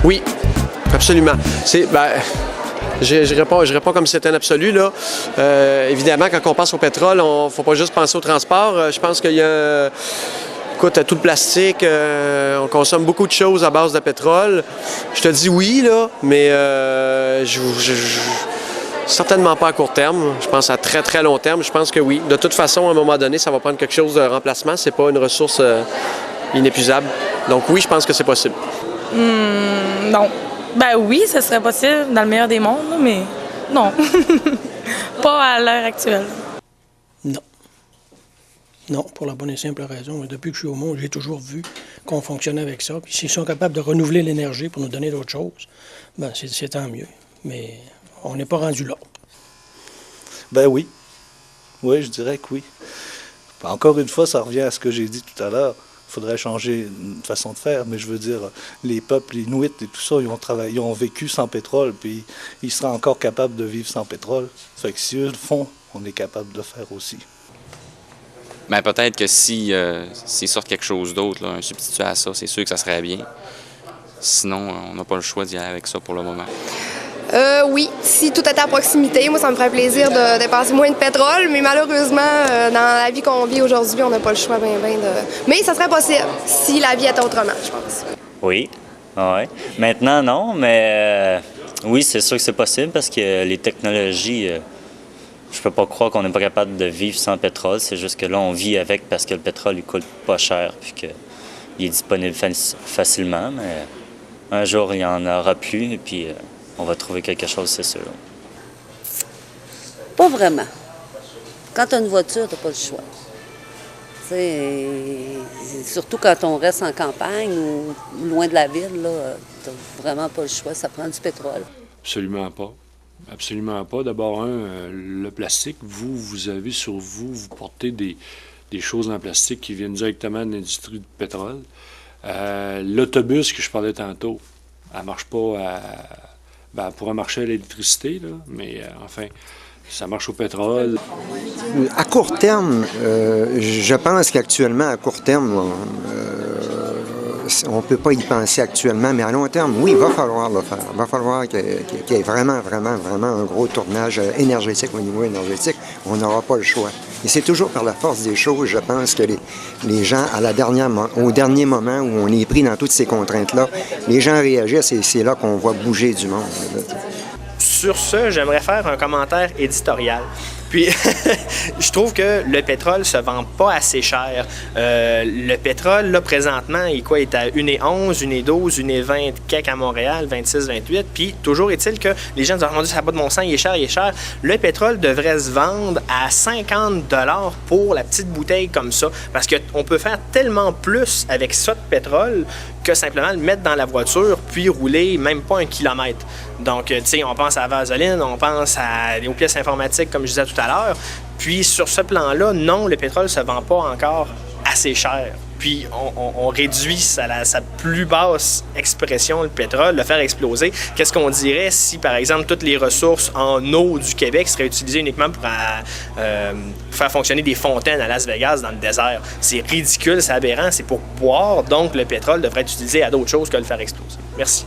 Oui, absolument. Je réponds comme si c'était un absolu, là. Évidemment, quand on pense au pétrole, il ne faut pas juste penser au transport. Je pense qu'il y a... Écoute, tout le plastique, on consomme beaucoup de choses à base de pétrole. Je te dis oui, là, mais certainement pas à court terme. Je pense à très, très long terme. Je pense que oui. De toute façon, à un moment donné, ça va prendre quelque chose de remplacement. C'est pas une ressource inépuisable. Donc oui, je pense que c'est possible. Non. Ben oui, ce serait possible dans le meilleur des mondes, mais non. Pas à l'heure actuelle. Non. Non, pour la bonne et simple raison. Depuis que je suis au monde, j'ai toujours vu qu'on fonctionnait avec ça. Puis s'ils sont capables de renouveler l'énergie pour nous donner d'autres choses, ben c'est tant mieux. Mais on n'est pas rendu là. Ben oui. Oui, je dirais que oui. Encore une fois, ça revient à ce que j'ai dit tout à l'heure. Il faudrait changer une façon de faire, mais je veux dire, les peuples inuits et tout ça, ils ont vécu sans pétrole, puis ils seraient encore capables de vivre sans pétrole. Fait que si eux le font, on est capable de le faire aussi. Bien, peut-être que s'ils sortent quelque chose d'autre, un substitut à ça, c'est sûr que ça serait bien. Sinon, on n'a pas le choix d'y aller avec ça pour le moment. Oui, si tout était à proximité, moi, ça me ferait plaisir de dépenser moins de pétrole, mais malheureusement, dans la vie qu'on vit aujourd'hui, on n'a pas le choix de... Mais ça serait possible si la vie était autrement, je pense. Oui, ouais. Maintenant, non, mais oui, c'est sûr que c'est possible parce que les technologies, je peux pas croire qu'on n'est pas capable de vivre sans pétrole. C'est juste que là, on vit avec parce que le pétrole, il coûte pas cher puis qu'il est disponible facilement, mais un jour, il n'y en aura plus et puis... on va trouver quelque chose, c'est sûr. Pas vraiment. Quand tu as une voiture, tu n'as pas le choix. Surtout quand on reste en campagne ou loin de la ville, tu n'as vraiment pas le choix. Ça prend du pétrole. Absolument pas. Absolument pas. D'abord, le plastique, vous avez sur vous, vous portez des choses en plastique qui viennent directement de l'industrie du pétrole. L'autobus que je parlais tantôt, elle ne marche pas elle pourrait marcher à l'électricité, là, mais enfin, ça marche au pétrole. À court terme, je pense qu'actuellement, à court terme, on ne peut pas y penser actuellement, mais à long terme, oui, il va falloir le faire. Il va falloir qu'il y ait vraiment un gros tournage énergétique au niveau énergétique. On n'aura pas le choix. Et c'est toujours par la force des choses, je pense, que les gens, au dernier moment où on est pris dans toutes ces contraintes-là, les gens réagissent et c'est là qu'on voit bouger du monde. Sur ce, j'aimerais faire un commentaire éditorial. Puis, je trouve que le pétrole ne se vend pas assez cher. Le pétrole, là, présentement, il est à 1,11, 1,12, 1,20 kek à Montréal, 26, 28. Puis, toujours est-il que les gens disent « Oh mon Dieu, ça n'a pas de bon sens, il est cher, il est cher ». Le pétrole devrait se vendre à 50 $ pour la petite bouteille comme ça. Parce qu'on peut faire tellement plus avec ça de pétrole que simplement le mettre dans la voiture puis rouler même pas 1 kilomètre. Donc, tu sais, on pense à la vaseline, on pense aux pièces informatiques, comme je disais tout à l'heure. Puis, sur ce plan-là, non, le pétrole ne se vend pas encore assez cher. Puis, on réduit sa plus basse expression, le pétrole, le faire exploser. Qu'est-ce qu'on dirait si, par exemple, toutes les ressources en eau du Québec seraient utilisées uniquement pour faire fonctionner des fontaines à Las Vegas dans le désert? C'est ridicule, c'est aberrant, c'est pour boire. Donc, le pétrole devrait être utilisé à d'autres choses que le faire exploser. Merci.